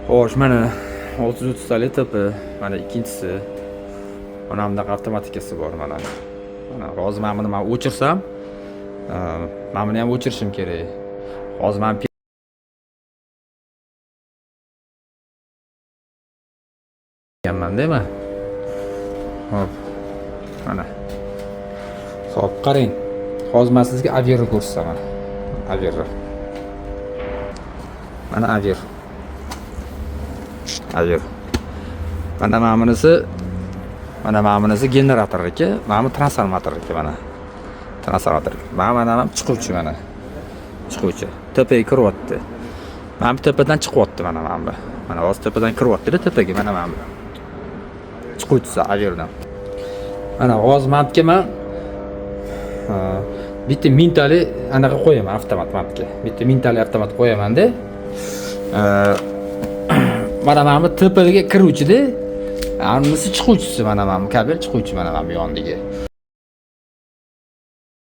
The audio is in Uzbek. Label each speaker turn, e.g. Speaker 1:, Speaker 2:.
Speaker 1: Xo'sh, mana 630 tali to'pi, mana ikkinchisi. Mana bunday avtomatikasi bor mana. Mana hozir men buni o'chirsam, men buni ham o'chirishim kerak. Hozir men yanmanda men. Hop. Mana. Hop, qarang. Hozir men sizga Averni ko'rsataman. Averni. Mana Aver. Aver. Mana bunisi generator ekan, mana bu transformator ekan mana. Transformator. Mana chiquvchi mana. Chiquvchi. Tepaga kiryapti. Mana bu tepadan chiqyapti mana bu. Mana hozir tepadan kiryapti-da tepaga mana bu. Chiquvchisi Averdan. Mana hozir men bitta mintali anaqa qo'yaman avtomat mapga. Bitta mintali avtomat qo'yaman-da. Mana bu tepaga kiruvchi-da. Bunisi chiquvchisi mana bu kabel chiquvchi mana bu yoniga.